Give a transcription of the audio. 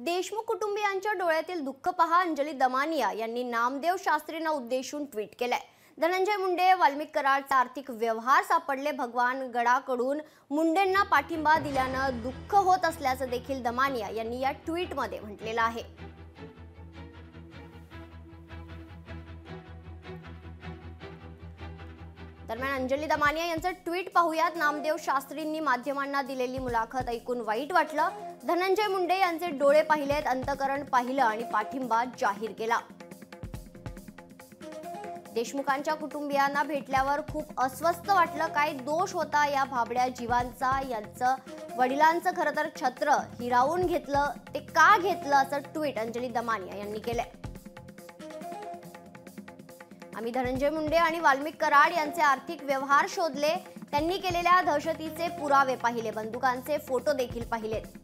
देशमुख कुटुंबियांच्या डोळ्यातील दुःख पहा, अंजली दमानिया यांनी नामदेव शास्त्रींना उद्देशून ट्विट केलंय। धनंजय मुंडे, वाल्मिक कराडचा आर्थिक व्यवहार सापडले। भगवान गडाकडून मुंडेंना पाठिंबा दिल्यानं दुःख होत असल्याचं देखील दमानिया यांनी या ट्विटमध्ये म्हटलेलं आहे। दरम्यान अंजली दमानिया यांचं ट्विट पाहूयात। नामदेव शास्त्रींनी माध्यमांना दिलेली मुलाखत ऐकून वाईट वाटलं। धनंजय मुंडे यांचे डोळे पाहिलेत, अंतःकरण पाहिलं आणि पाठिंबा जाहीर केला। देशमुखांच्या कुटुंबियांना भेटल्यावर खूप अस्वस्थ वाटलं। काय दोष होता या भाबड्या जीवांचा? यांचं वडिलांचं खरं तर छत्र हिरावून घेतलं, ते का घेतलं असं ट्विट अंजली दमानिया यांनी केलंय। आम्ही धनंजय मुंडे आणि वाल्मिक कराड यांचे आर्थिक व्यवहार शोधले, त्यांनी केलेल्या दहशतीचे पुरावे पाहिले, बंदुकांचे फोटो देखील पाहिलेत।